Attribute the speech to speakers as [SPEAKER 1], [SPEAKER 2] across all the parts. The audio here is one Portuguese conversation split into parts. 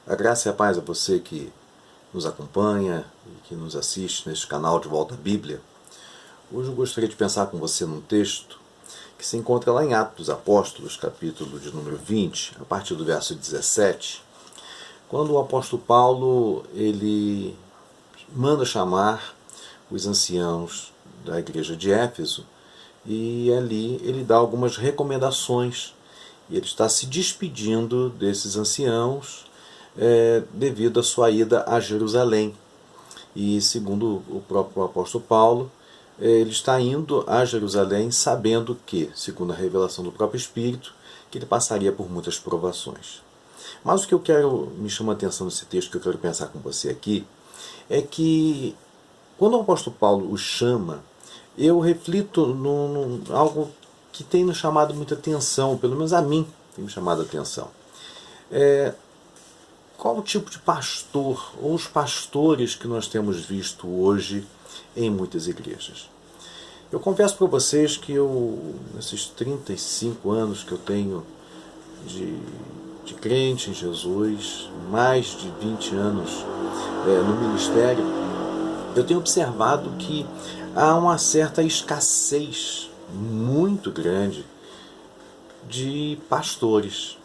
[SPEAKER 1] A graça e a paz a você que nos acompanha e que nos assiste neste canal de Volta à Bíblia. Hoje eu gostaria de pensar com você num texto que se encontra lá em Atos dos Apóstolos, capítulo de número 20, a partir do verso 17, quando o apóstolo Paulo ele manda chamar os anciãos da igreja de Éfeso e ali ele dá algumas recomendações. E ele está se despedindo desses anciãos devido à sua ida a Jerusalém. E segundo o próprio apóstolo Paulo, ele está indo a Jerusalém sabendo que, segundo a revelação do próprio Espírito, que ele passaria por muitas provações. Mas o que me chama a atenção nesse texto, que eu quero pensar com você aqui, é que quando o apóstolo Paulo o chama, eu reflito algo que tem nos chamado muita atenção, pelo menos a mim tem me chamado a atenção. Qual o tipo de pastor ou os pastores que nós temos visto hoje em muitas igrejas? Eu confesso para vocês que nesses 35 anos que eu tenho de crente em Jesus, mais de 20 anos no ministério, eu tenho observado que há uma certa escassez muito grande de pastores.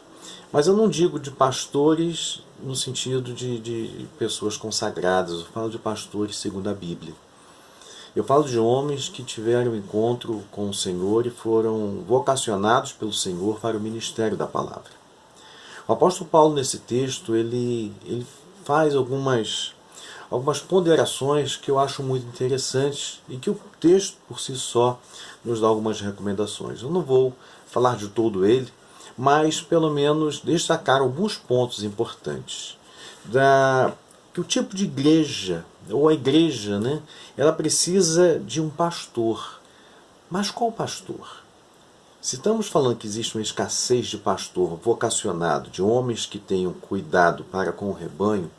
[SPEAKER 1] Mas eu não digo de pastores no sentido de pessoas consagradas, eu falo de pastores segundo a Bíblia. Eu falo de homens que tiveram encontro com o Senhor e foram vocacionados pelo Senhor para o ministério da palavra. O apóstolo Paulo, nesse texto, ele faz algumas ponderações que eu acho muito interessantes e que o texto, por si só, nos dá algumas recomendações. Eu não vou falar de todo ele, mas pelo menos destacar alguns pontos importantes. Que o tipo de igreja, ou a igreja, ela precisa de um pastor. Mas qual pastor? Se estamos falando que existe uma escassez de pastor vocacionado, de homens que tenham cuidado para com o rebanho,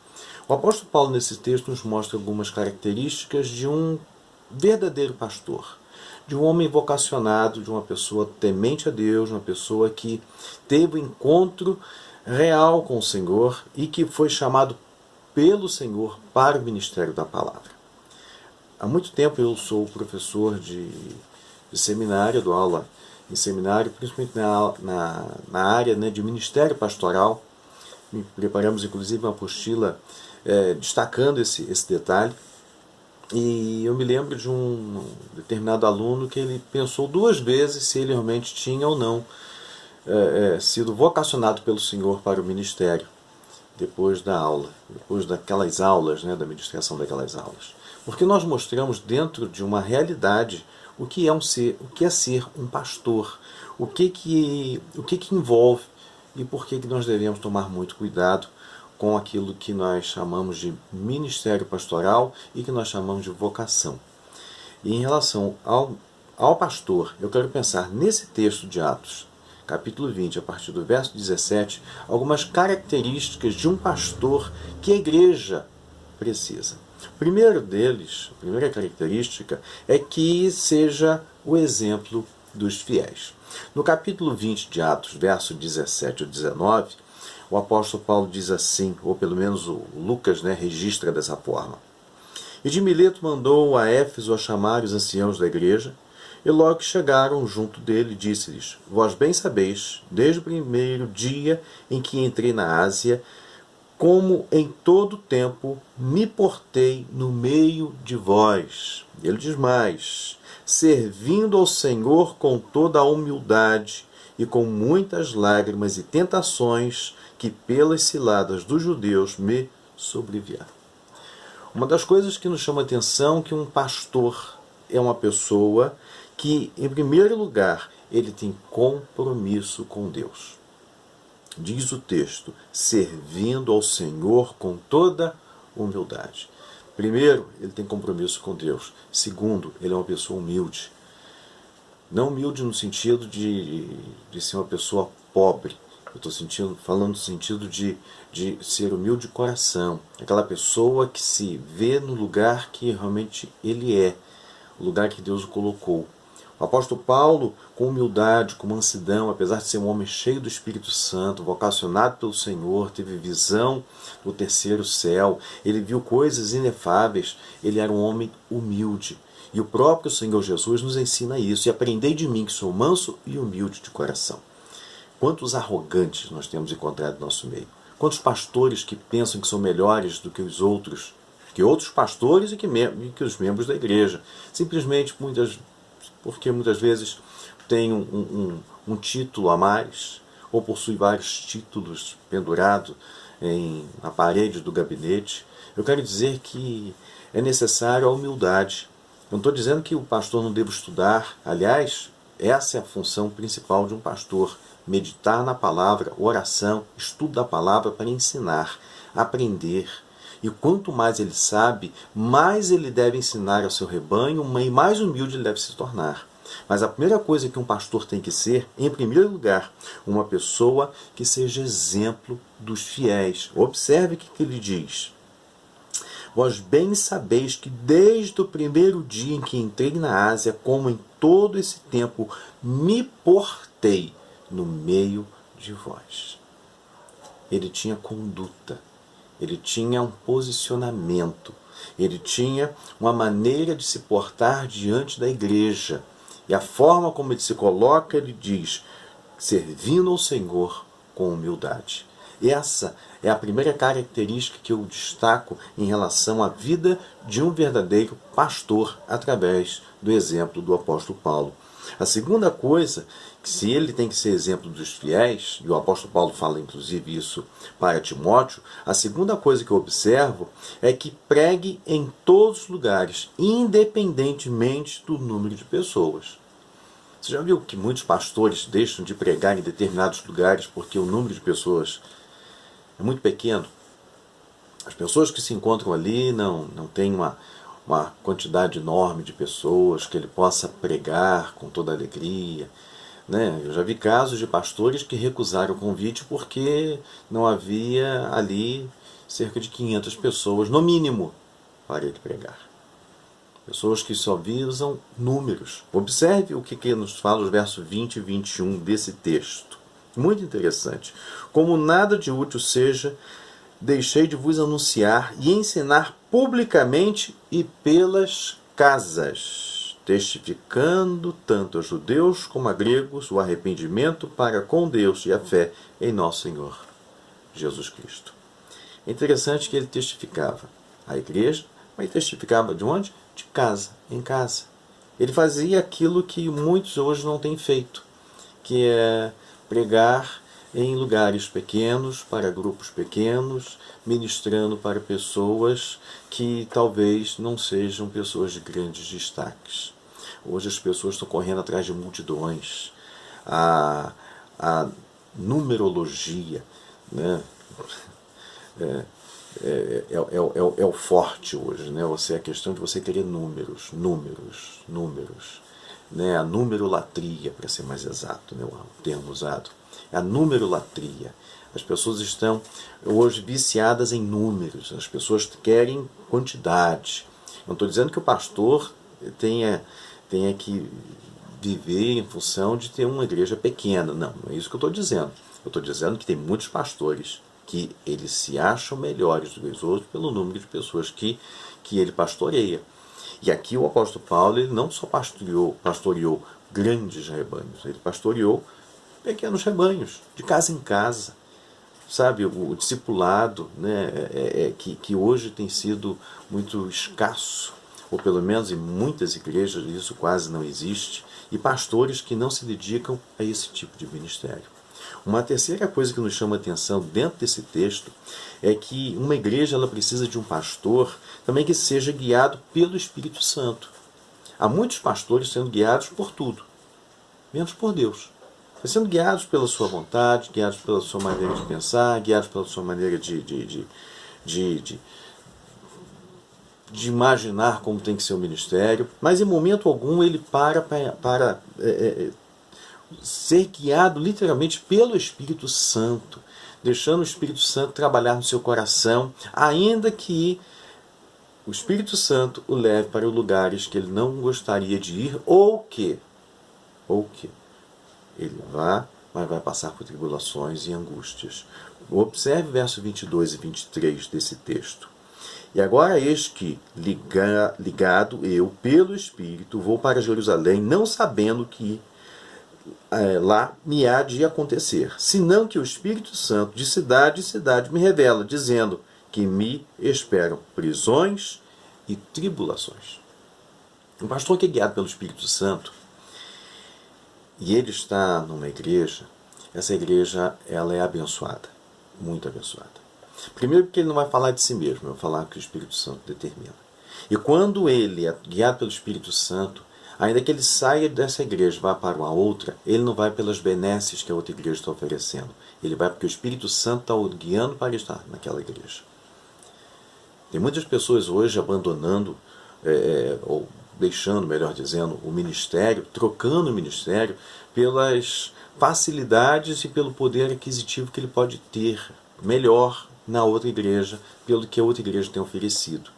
[SPEAKER 1] o apóstolo Paulo, nesse texto, nos mostra algumas características de um verdadeiro pastor, de um homem vocacionado, de uma pessoa temente a Deus, uma pessoa que teve um encontro real com o Senhor e que foi chamado pelo Senhor para o ministério da palavra. Há muito tempo eu sou professor de seminário, dou aula em seminário, principalmente na área de ministério pastoral. Preparamos inclusive uma apostila destacando esse detalhe. E eu me lembro de um determinado aluno que ele pensou duas vezes se ele realmente tinha ou não sido vocacionado pelo Senhor para o ministério depois da aula, depois daquelas aulas, da ministração daquelas aulas. Porque nós mostramos dentro de uma realidade o que é ser um pastor, o que envolve e por que nós devemos tomar muito cuidado com aquilo que nós chamamos de ministério pastoral e que nós chamamos de vocação. E em relação ao pastor, eu quero pensar nesse texto de Atos, capítulo 20, a partir do verso 17, algumas características de um pastor que a igreja precisa. O primeiro deles, a primeira característica, é que seja o exemplo dos fiéis. No capítulo 20 de Atos, verso 17 ou 19, o apóstolo Paulo diz assim, ou pelo menos o Lucas registra dessa forma. E de Mileto mandou a Éfeso a chamar os anciãos da igreja, e logo que chegaram junto dele, disse-lhes, vós bem sabeis, desde o primeiro dia em que entrei na Ásia, como em todo tempo me portei no meio de vós. Ele diz mais, servindo ao Senhor com toda a humildade e com muitas lágrimas e tentações que pelas ciladas dos judeus me sobrevieram. Uma das coisas que nos chama a atenção é que um pastor é uma pessoa que, em primeiro lugar, ele tem compromisso com Deus. Diz o texto, servindo ao Senhor com toda humildade. Primeiro, ele tem compromisso com Deus. Segundo, ele é uma pessoa humilde. Não humilde no sentido de ser uma pessoa pobre. Eu estou falando no sentido de ser humilde de coração. Aquela pessoa que se vê no lugar que realmente ele é. O lugar que Deus o colocou. O apóstolo Paulo, com humildade, com mansidão, apesar de ser um homem cheio do Espírito Santo, vocacionado pelo Senhor, teve visão do terceiro céu, ele viu coisas inefáveis, ele era um homem humilde. E o próprio Senhor Jesus nos ensina isso. E aprendei de mim, que sou manso e humilde de coração. Quantos arrogantes nós temos encontrado no nosso meio. Quantos pastores que pensam que são melhores do que os outros, que outros pastores e que os membros da igreja. Simplesmente porque muitas vezes tem um título a mais, ou possui vários títulos pendurados na parede do gabinete. Eu quero dizer que é necessário a humildade. Eu não estou dizendo que o pastor não deva estudar. Aliás, essa é a função principal de um pastor. Meditar na palavra, oração, estudo da palavra para ensinar, aprender. E quanto mais ele sabe, mais ele deve ensinar ao seu rebanho e mais humilde ele deve se tornar. Mas a primeira coisa que um pastor tem que ser, em primeiro lugar, uma pessoa que seja exemplo dos fiéis. Observe o que ele diz. Vós bem sabeis que desde o primeiro dia em que entrei na Ásia, como em todo esse tempo, me portei no meio de vós. Ele tinha conduta, ele tinha um posicionamento, ele tinha uma maneira de se portar diante da igreja. E a forma como ele se coloca, ele diz, servindo ao Senhor com humildade. Essa é a primeira característica que eu destaco em relação à vida de um verdadeiro pastor através do exemplo do apóstolo Paulo. A segunda coisa, que se ele tem que ser exemplo dos fiéis, e o apóstolo Paulo fala inclusive isso para Timóteo, a segunda coisa que eu observo é que pregue em todos os lugares, independentemente do número de pessoas. Você já viu que muitos pastores deixam de pregar em determinados lugares porque o número de pessoas é muito pequeno? As pessoas que se encontram ali não têm uma quantidade enorme de pessoas que ele possa pregar com toda alegria. Né? Eu já vi casos de pastores que recusaram o convite porque não havia ali cerca de 500 pessoas, no mínimo, para ele pregar. Pessoas que só visam números. Observe o que nos fala os versos 20 e 21 desse texto. Muito interessante. Como nada de útil seja, deixei de vos anunciar e ensinar publicamente e pelas casas, testificando tanto a judeus como a gregos o arrependimento para com Deus e a fé em nosso Senhor Jesus Cristo. É interessante que ele testificava a igreja, mas testificava de onde? De casa, em casa. Ele fazia aquilo que muitos hoje não têm feito, que é pregar em lugares pequenos, para grupos pequenos, ministrando para pessoas que talvez não sejam pessoas de grandes destaques. Hoje as pessoas estão correndo atrás de multidões. A numerologia, né? É o forte hoje, né? É a questão de você querer números. Né? A numerolatria, para ser mais exato, né? O termo usado. É a numerolatria. As pessoas estão hoje viciadas em números. As pessoas querem quantidade. Não estou dizendo que o pastor tenha que viver em função de ter uma igreja pequena. Não é isso que eu estou dizendo. Eu estou dizendo que tem muitos pastores que eles se acham melhores do que os outros pelo número de pessoas que ele pastoreia. E aqui o apóstolo Paulo ele não só pastoreou grandes rebanhos, ele pastoreou pequenos rebanhos, de casa em casa. Sabe, o discipulado, né, que hoje tem sido muito escasso, ou pelo menos em muitas igrejas isso quase não existe, e pastores que não se dedicam a esse tipo de ministério. Uma terceira coisa que nos chama a atenção dentro desse texto é que uma igreja ela precisa de um pastor também que seja guiado pelo Espírito Santo. Há muitos pastores sendo guiados por tudo, menos por Deus. Sendo guiados pela sua vontade, guiados pela sua maneira de pensar, guiados pela sua maneira de imaginar como tem que ser o ministério, mas em momento algum ele para ser guiado literalmente pelo Espírito Santo, deixando o Espírito Santo trabalhar no seu coração, ainda que o Espírito Santo o leve para lugares que ele não gostaria de ir, ou que ou o quê? Ele mas vai passar por tribulações e angústias. Observe verso 22 e 23 desse texto. E agora eis que, ligado eu pelo Espírito, vou para Jerusalém, não sabendo que lá me há de acontecer, senão que o Espírito Santo de cidade em cidade me revela, dizendo que me esperam prisões e tribulações. Um pastor que é guiado pelo Espírito Santo, e ele está numa igreja, essa igreja ela é abençoada, muito abençoada. Primeiro porque ele não vai falar de si mesmo, ele vai falar que o Espírito Santo determina. E quando ele é guiado pelo Espírito Santo, ainda que ele saia dessa igreja e vá para uma outra, ele não vai pelas benesses que a outra igreja está oferecendo. Ele vai porque o Espírito Santo está o guiando para estar naquela igreja. Tem muitas pessoas hoje abandonando, ou deixando, melhor dizendo, o ministério, trocando o ministério pelas facilidades e pelo poder aquisitivo que ele pode ter melhor na outra igreja, pelo que a outra igreja tem oferecido.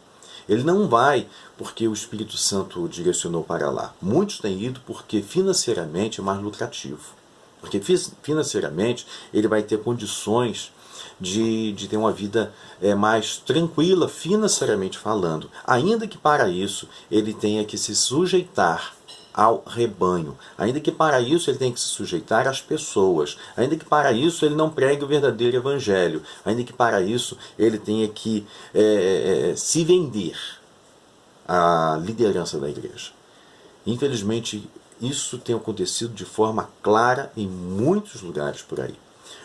[SPEAKER 1] Ele não vai porque o Espírito Santo o direcionou para lá. Muitos têm ido porque financeiramente é mais lucrativo. Porque financeiramente ele vai ter condições de ter uma vida mais tranquila, financeiramente falando. Ainda que para isso ele tenha que se sujeitar ao rebanho. Ainda que para isso ele tenha que se sujeitar às pessoas. Ainda que para isso ele não pregue o verdadeiro evangelho. Ainda que para isso ele tenha que se vender à liderança da igreja. Infelizmente, isso tem acontecido de forma clara em muitos lugares por aí.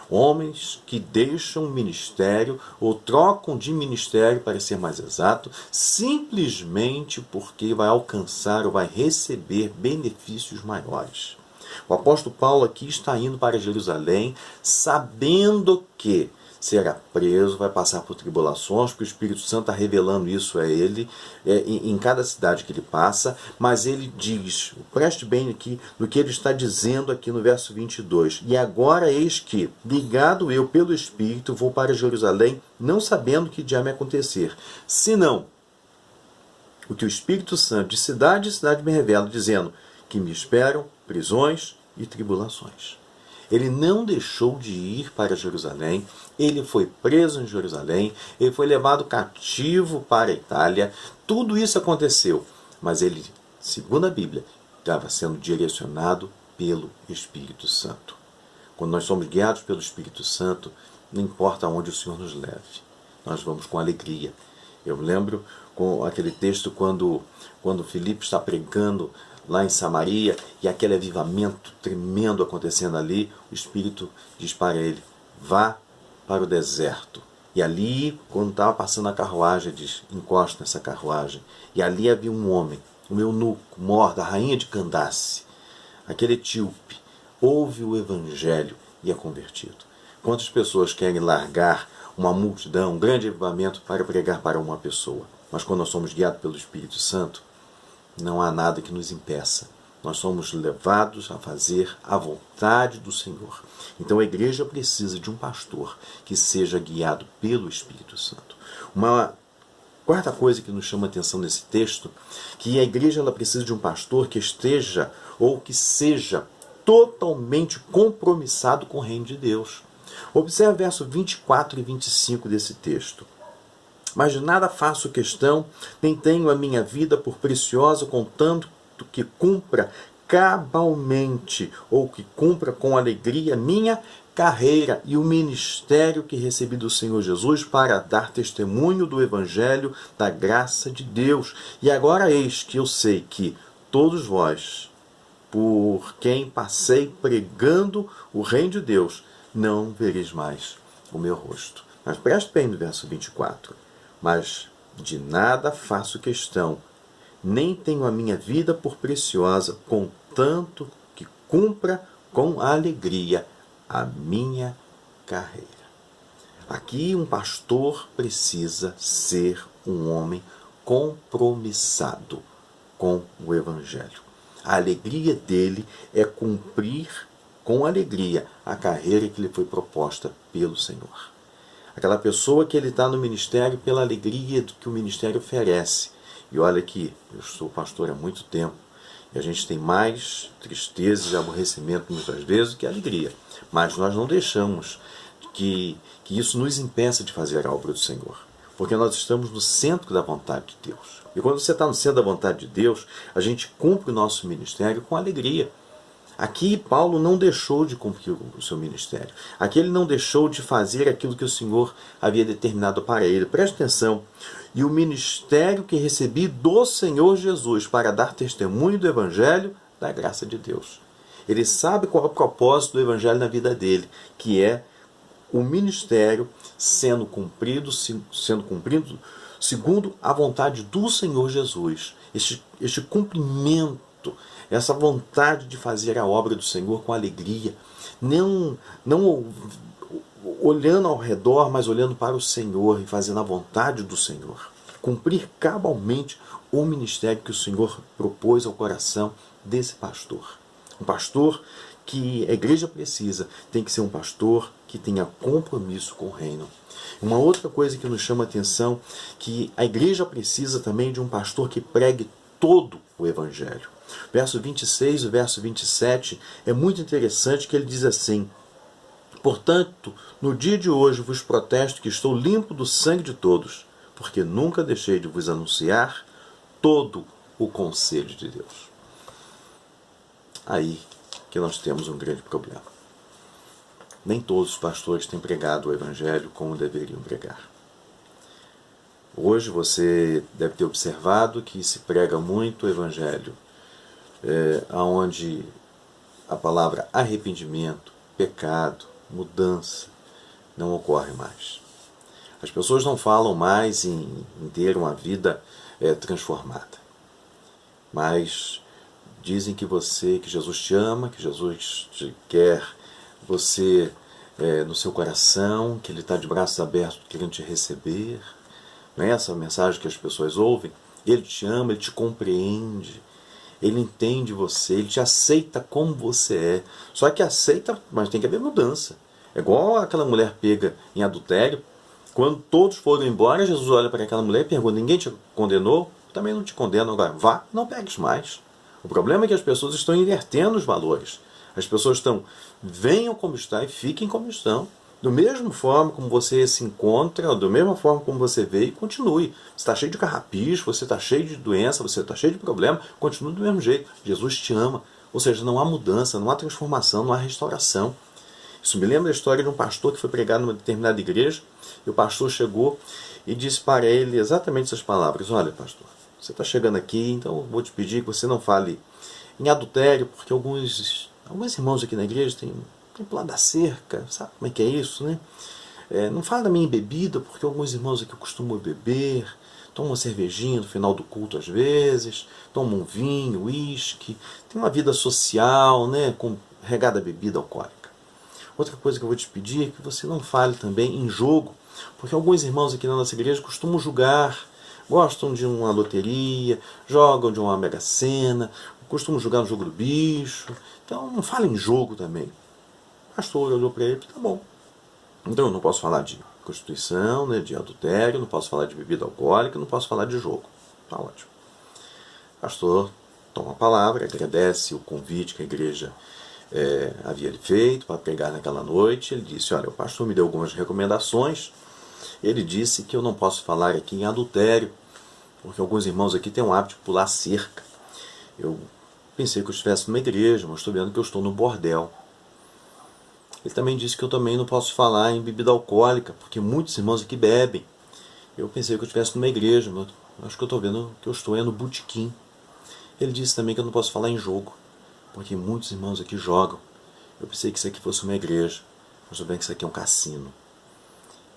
[SPEAKER 1] Homens que deixam o ministério ou trocam de ministério, para ser mais exato, simplesmente porque vai alcançar ou vai receber benefícios maiores. O apóstolo Paulo aqui está indo para Jerusalém, sabendo que será preso, vai passar por tribulações, porque o Espírito Santo está revelando isso a ele em cada cidade que ele passa, mas ele diz, preste bem aqui no que ele está dizendo aqui no verso 22, e agora eis que, ligado eu pelo Espírito, vou para Jerusalém, não sabendo o que de me acontecer, senão o que o Espírito Santo de cidade em cidade me revela, dizendo que me esperam prisões e tribulações. Ele não deixou de ir para Jerusalém, ele foi preso em Jerusalém, ele foi levado cativo para a Itália, tudo isso aconteceu, mas ele, segundo a Bíblia, estava sendo direcionado pelo Espírito Santo. Quando nós somos guiados pelo Espírito Santo, não importa aonde o Senhor nos leve, nós vamos com alegria. Eu lembro com aquele texto quando Filipe está pregando lá em Samaria, e aquele avivamento tremendo acontecendo ali, o Espírito diz para ele, vá para o deserto. E ali, quando estava passando a carruagem, diz, encosta nessa carruagem. E ali havia um homem, um eunuco, mor da rainha de Candace, aquele etíope, ouve o evangelho e é convertido. Quantas pessoas querem largar uma multidão, um grande avivamento para pregar para uma pessoa? Mas quando nós somos guiados pelo Espírito Santo, não há nada que nos impeça. Nós somos levados a fazer a vontade do Senhor. Então a igreja precisa de um pastor que seja guiado pelo Espírito Santo. Uma quarta coisa que nos chama a atenção nesse texto, que a igreja ela precisa de um pastor que esteja ou que seja totalmente compromissado com o reino de Deus. Observe verso 24 e 25 desse texto. Mas de nada faço questão, nem tenho a minha vida por preciosa, contanto que cumpra cabalmente, ou que cumpra com alegria minha carreira e o ministério que recebi do Senhor Jesus para dar testemunho do Evangelho da graça de Deus. E agora eis que eu sei que todos vós, por quem passei pregando o reino de Deus, não vereis mais o meu rosto. Mas preste bem no verso 24. Mas de nada faço questão, nem tenho a minha vida por preciosa, contanto que cumpra com alegria a minha carreira. Aqui um pastor precisa ser um homem compromissado com o Evangelho. A alegria dele é cumprir com alegria a carreira que lhe foi proposta pelo Senhor. Aquela pessoa que ele está no ministério pela alegria do que o ministério oferece. E olha aqui, eu sou pastor há muito tempo. E a gente tem mais tristeza e aborrecimento muitas vezes do que alegria. Mas nós não deixamos que isso nos impeça de fazer a obra do Senhor. Porque nós estamos no centro da vontade de Deus. E quando você está no centro da vontade de Deus, a gente cumpre o nosso ministério com alegria. Aqui Paulo não deixou de cumprir o seu ministério. Aqui ele não deixou de fazer aquilo que o Senhor havia determinado para ele. Preste atenção. E o ministério que recebi do Senhor Jesus para dar testemunho do Evangelho da graça de Deus. Ele sabe qual é o propósito do Evangelho na vida dele, que é o ministério sendo cumprido segundo a vontade do Senhor Jesus. Este cumprimento, essa vontade de fazer a obra do Senhor com alegria, não olhando ao redor, mas olhando para o Senhor e fazendo a vontade do Senhor. Cumprir cabalmente o ministério que o Senhor propôs ao coração desse pastor. Um pastor que a igreja precisa tem que ser um pastor que tenha compromisso com o reino. Uma outra coisa que nos chama a atenção, que a igreja precisa também de um pastor que pregue todo o Evangelho. Verso 26 e verso 27 é muito interessante, que ele diz assim: portanto, no dia de hoje vos protesto que estou limpo do sangue de todos, porque nunca deixei de vos anunciar todo o conselho de Deus. Aí que nós temos um grande problema. Nem todos os pastores têm pregado o Evangelho como deveriam pregar. Hoje você deve ter observado que se prega muito o Evangelho, onde a palavra arrependimento, pecado, mudança não ocorre mais. As pessoas não falam mais em ter uma vida transformada, mas dizem que Jesus te ama, que Jesus quer você no seu coração, que Ele está de braços abertos querendo te receber. Não é essa a mensagem que as pessoas ouvem? Ele te ama, Ele te compreende, Ele entende você, Ele te aceita como você é. Só que aceita, mas tem que haver mudança. É igual aquela mulher pega em adultério. Quando todos foram embora, Jesus olha para aquela mulher e pergunta: ninguém te condenou? Também não te condeno, agora vá, não pegues mais. O problema é que as pessoas estão invertendo os valores. As pessoas venham como está e fiquem como estão. Do mesmo forma como você se encontra, da mesma forma como você veio, continue. Você está cheio de carrapicho, você está cheio de doença, você está cheio de problema, continue do mesmo jeito. Jesus te ama. Ou seja, não há mudança, não há transformação, não há restauração. Isso me lembra da história de um pastor que foi pregar numa determinada igreja, e o pastor chegou e disse para ele exatamente essas palavras: olha, pastor, você está chegando aqui, então eu vou te pedir que você não fale em adultério, porque alguns irmãos aqui na igreja têm pulado da cerca, sabe como é que é isso, né? Não fala da minha bebida, porque alguns irmãos aqui costumam beber, tomam uma cervejinha no final do culto às vezes, tomam um vinho, uísque, tem uma vida social, né, regada a bebida alcoólica. Outra coisa que eu vou te pedir é que você não fale também em jogo, porque alguns irmãos aqui na nossa igreja costumam jogar, gostam de uma loteria, jogam de uma mega sena, costumam jogar no jogo do bicho, então não fale em jogo também. O pastor olhou para ele e disse: tá bom. Então eu não posso falar de prostituição, né, de adultério, não posso falar de bebida alcoólica, não posso falar de jogo. Tá ótimo. O pastor toma a palavra, agradece o convite que a igreja havia feito para pregar naquela noite. Ele disse: olha, o pastor me deu algumas recomendações. Ele disse que eu não posso falar aqui em adultério, porque alguns irmãos aqui têm o hábito de pular cerca. Eu pensei que eu estivesse numa igreja, mas estou vendo que eu estou no bordel. Ele também disse que eu também não posso falar em bebida alcoólica, porque muitos irmãos aqui bebem. Eu pensei que eu estivesse numa igreja, mas acho que eu estou vendo que eu estou no botequim. Ele disse também que eu não posso falar em jogo, porque muitos irmãos aqui jogam. Eu pensei que isso aqui fosse uma igreja, mas estou vendo que isso aqui é um cassino.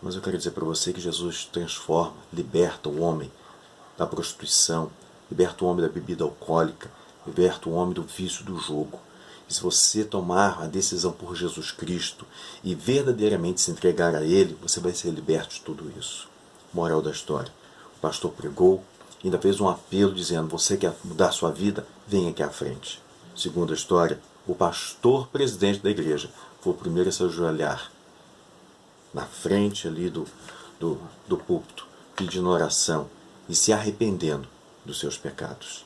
[SPEAKER 1] Mas eu quero dizer para você que Jesus transforma, liberta o homem da prostituição, liberta o homem da bebida alcoólica, liberta o homem do vício do jogo. E se você tomar a decisão por Jesus Cristo e verdadeiramente se entregar a Ele, você vai ser liberto de tudo isso. Moral da história: o pastor pregou e ainda fez um apelo dizendo: você quer mudar sua vida? Venha aqui à frente. Segunda história: o pastor presidente da igreja foi o primeiro a se ajoelhar na frente ali do púlpito, pedindo oração e se arrependendo dos seus pecados.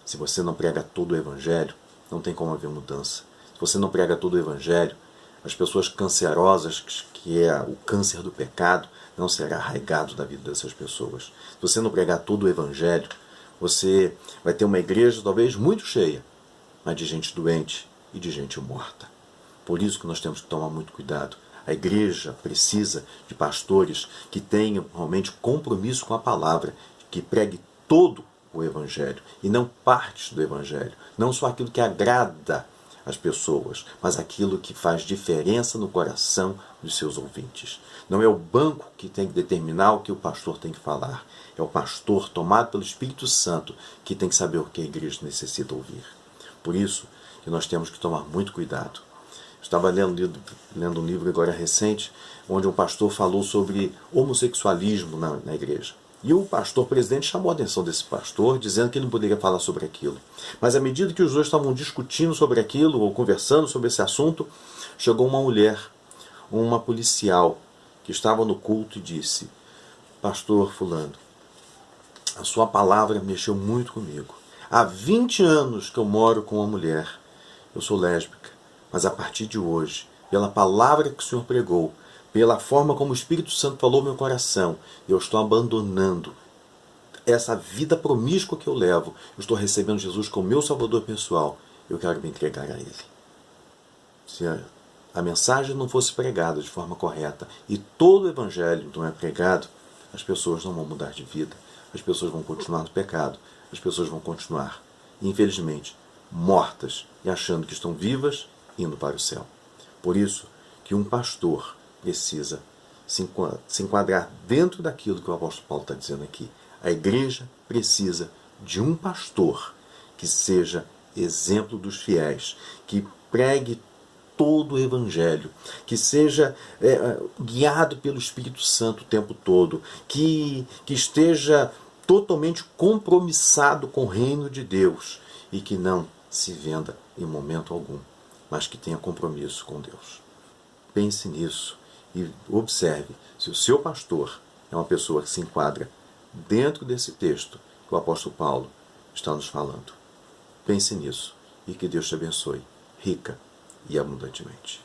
[SPEAKER 1] Se você não prega todo o Evangelho, não tem como haver mudança. Se você não prega todo o Evangelho, as pessoas cancerosas, que é o câncer do pecado, não será arraigado da vida dessas pessoas. Se você não pregar todo o Evangelho, você vai ter uma igreja talvez muito cheia, mas de gente doente e de gente morta. Por isso que nós temos que tomar muito cuidado. A igreja precisa de pastores que tenham realmente compromisso com a palavra, que pregue todo o Evangelho e não partes do Evangelho. Não só aquilo que agrada as pessoas, mas aquilo que faz diferença no coração dos seus ouvintes. Não é o banco que tem que determinar o que o pastor tem que falar. É o pastor tomado pelo Espírito Santo que tem que saber o que a igreja necessita ouvir. Por isso que nós temos que tomar muito cuidado. Estava lendo um livro agora recente, onde um pastor falou sobre homossexualismo na igreja. E o pastor presidente chamou a atenção desse pastor, dizendo que ele não poderia falar sobre aquilo. Mas à medida que os dois estavam discutindo sobre aquilo, ou conversando sobre esse assunto, chegou uma mulher, uma policial, que estava no culto e disse: Pastor fulano, a sua palavra mexeu muito comigo. Há 20 anos que eu moro com uma mulher. Eu sou lésbica, mas a partir de hoje, pela palavra que o Senhor pregou, pela forma como o Espírito Santo falou no meu coração, eu estou abandonando essa vida promíscua que eu levo. Eu estou recebendo Jesus como meu Salvador pessoal. Eu quero me entregar a Ele. Se a mensagem não fosse pregada de forma correta e todo o Evangelho não é pregado, as pessoas não vão mudar de vida. As pessoas vão continuar no pecado. As pessoas vão continuar, infelizmente, mortas e achando que estão vivas, indo para o céu. Por isso que um pastor precisa se enquadrar dentro daquilo que o apóstolo Paulo está dizendo aqui. A igreja precisa de um pastor que seja exemplo dos fiéis, que pregue todo o Evangelho, que seja guiado pelo Espírito Santo o tempo todo, que esteja totalmente compromissado com o reino de Deus e que não se venda em momento algum, mas que tenha compromisso com Deus. Pense nisso e observe se o seu pastor é uma pessoa que se enquadra dentro desse texto que o apóstolo Paulo está nos falando. Pense nisso e que Deus te abençoe, rica e abundantemente.